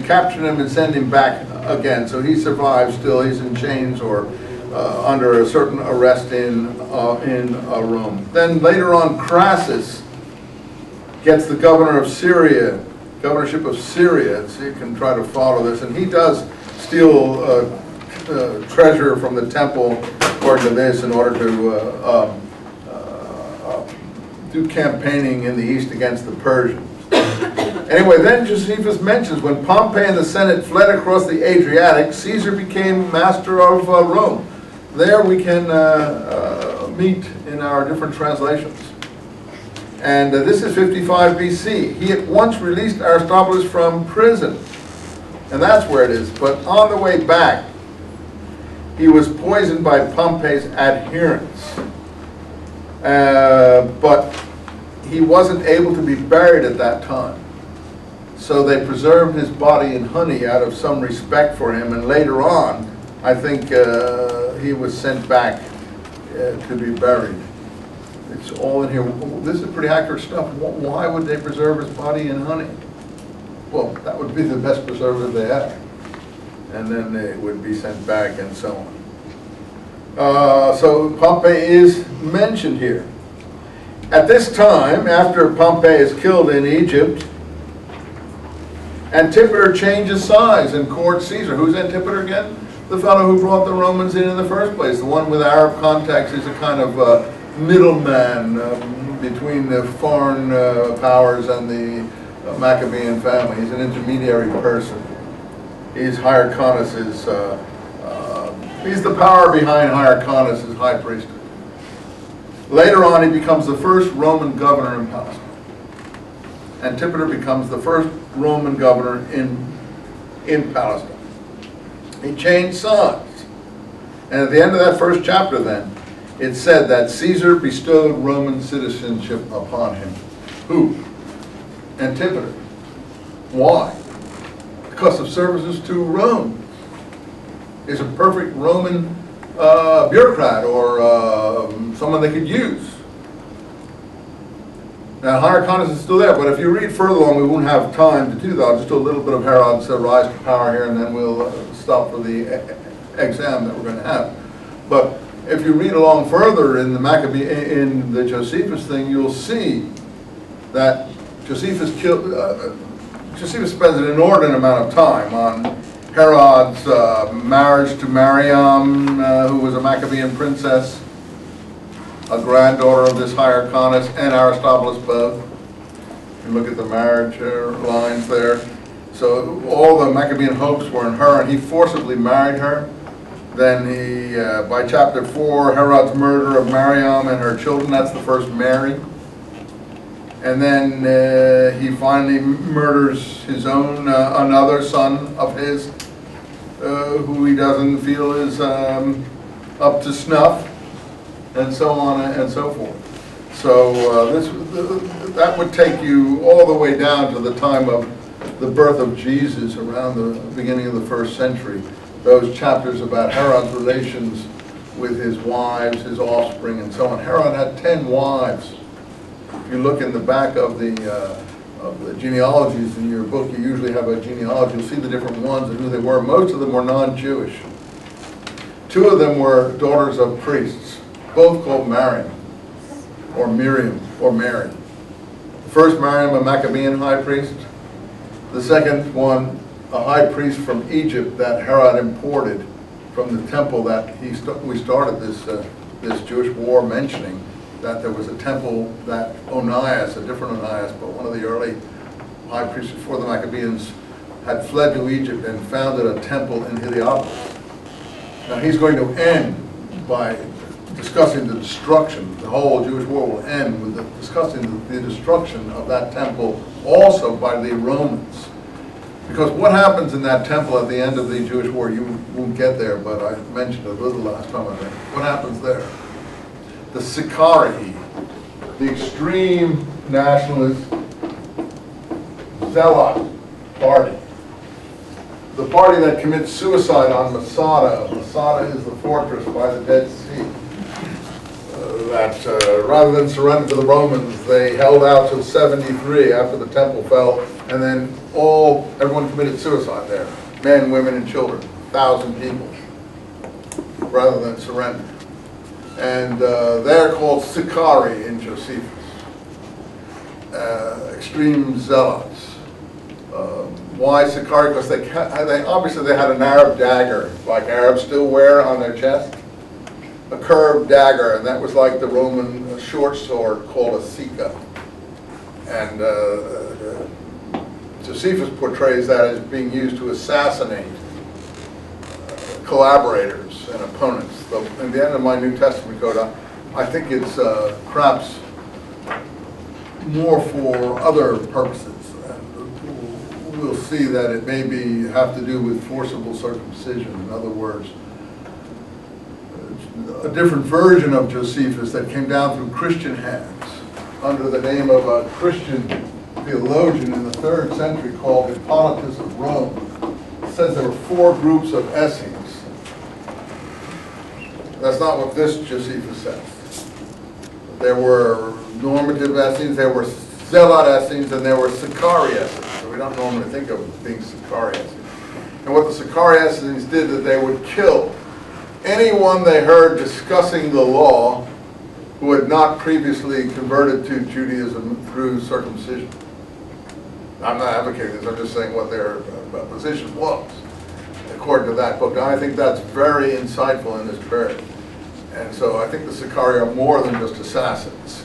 capture him and send him back again. So he survives still. He's in chains or under a certain arrest in Rome. Then later on, Crassus gets the governorship of Syria. So you can try to follow this, and he does steal treasure from the temple, according to this, in order to do campaigning in the east against the Persians. Anyway, then Josephus mentions when Pompey and the Senate fled across the Adriatic, Caesar became master of Rome. There we can meet in our different translations. And this is 55 BC. He at once released Aristobulus from prison. And that's where it is. But on the way back, he was poisoned by Pompey's adherents. But he wasn't able to be buried at that time. So they preserved his body in honey out of some respect for him. And later on, I think he was sent back to be buried. It's all in here. This is pretty accurate stuff. Why would they preserve his body in honey? Well, that would be the best preservative they had. And then it would be sent back and so on. So Pompey is mentioned here. At this time, after Pompey is killed in Egypt, Antipater changes sides and courts Caesar. Who's Antipater again? The fellow who brought the Romans in the first place. The one with Arab contacts is a kind of middleman between the foreign powers and the Maccabean family. He's an intermediary person. He's Hyrcanus's, he's the power behind Hyrcanus's high priesthood. Later on, he becomes the first Roman governor in Palestine. Antipater becomes the first Roman governor in Palestine. He changed sides. And at the end of that first chapter then, it said that Caesar bestowed Roman citizenship upon him. Who? Antipater. Why? Because of services to Rome. He's a perfect Roman bureaucrat or someone they could use. Now, Hyrcanus is still there, but if you read further along, we won't have time to do that. I'll just do a little bit of Herod's rise to power here, and then we'll stop for the exam that we're going to have. But if you read along further in the in the Josephus thing, you'll see that Josephus spends an inordinate amount of time on Herod's marriage to Mariam, who was a Maccabean princess, a granddaughter of this Hyrcanus, and Aristobulus both. You look at the marriage lines there. So all the Maccabean hopes were in her, and he forcibly married her. Then he, by chapter 4, Herod's murder of Mariam and her children, that's the first Mary. And then he finally murders his own, another son of his, who he doesn't feel is up to snuff, and so on and so forth. So that would take you all the way down to the time of the birth of Jesus, around the beginning of the 1st century. Those chapters about Herod's relations with his wives, his offspring, and so on. Herod had 10 wives. If you look in the back of the genealogies in your book, you usually have a genealogy. You'll see the different ones and who they were. Most of them were non-Jewish. 2 of them were daughters of priests, both called Mariam, or Miriam, or Mary. The first Mariam, a Maccabean high priest. The second one, a high priest from Egypt that Herod imported from the temple that we started this Jewish war mentioning, that there was a temple that Onias, a different Onias, but one of the early high priests before the Maccabeans, had fled to Egypt and founded a temple in Heliopolis. Now he's going to end by discussing the destruction. The whole Jewish war will end with discussing the destruction of that temple also by the Romans. Because what happens in that temple at the end of the Jewish war, you won't get there, but I mentioned a little last time, I think. What happens there? The Sicarii, the extreme nationalist zealot party, the party that commits suicide on Masada. Masada is the fortress by the Dead Sea. Rather than surrender to the Romans, they held out till 73 after the temple fell And then everyone committed suicide there, men, women, and children, 1,000 people, rather than surrender. And they're called Sicarii in Josephus, extreme zealots. Why Sicarii? Because they obviously they had an Arab dagger, like Arabs still wear on their chest, a curved dagger, and that was like the Roman short sword called a sika. And Josephus portrays that as being used to assassinate collaborators and opponents. So in the end of my New Testament code, I think it's perhaps more for other purposes. And we'll see that it may have to do with forcible circumcision. In other words, a different version of Josephus that came down through Christian hands under the name of a Christian theologian in the 3rd century called Hippolytus of Rome. It says there were 4 groups of Essenes. That's not what this Josephus says. There were normative Essenes, there were zealot Essenes, and there were Sicarii Essenes. So we don't normally think of them being Sicarii Essenes. And what the Sicarii Essenes did is they would kill anyone they heard discussing the law who had not previously converted to Judaism through circumcision. I'm not advocating this, I'm just saying what their position was, according to that book. And I think that's very insightful in this period. And so I think the Sicarii are more than just assassins.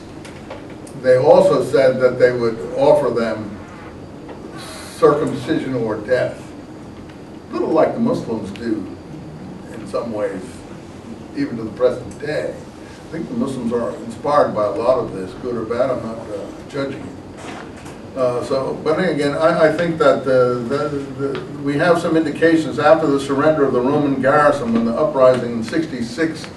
They also said that they would offer them circumcision or death, a little like the Muslims do in some ways, even to the present day. I think the Muslims are inspired by a lot of this, good or bad. I'm not judging it. But again, I think that we have some indications after the surrender of the Roman garrison, when the uprising in 66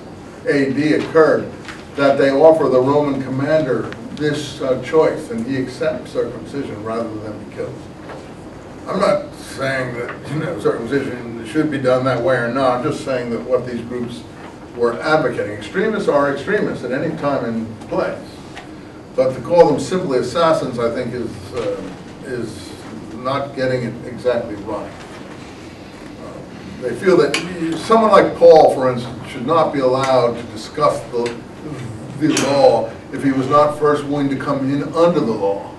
AD occurred, that they offer the Roman commander this choice, and he accepts circumcision rather than be killed. I'm not saying that circumcision should be done that way or not. I'm just saying that what these groups were advocating. Extremists are extremists at any time and place. But to call them simply assassins, I think, is not getting it exactly right. They feel that someone like Paul, for instance, should not be allowed to discuss the law if he was not first willing to come in under the law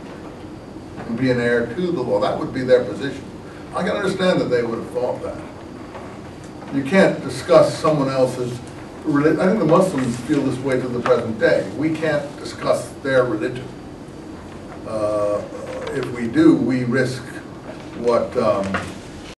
and be an heir to the law. That would be their position. I can understand that they would have thought that. You can't discuss someone else's religion. I think the Muslims feel this way to the present day. We can't discuss their religion. If we do, we risk what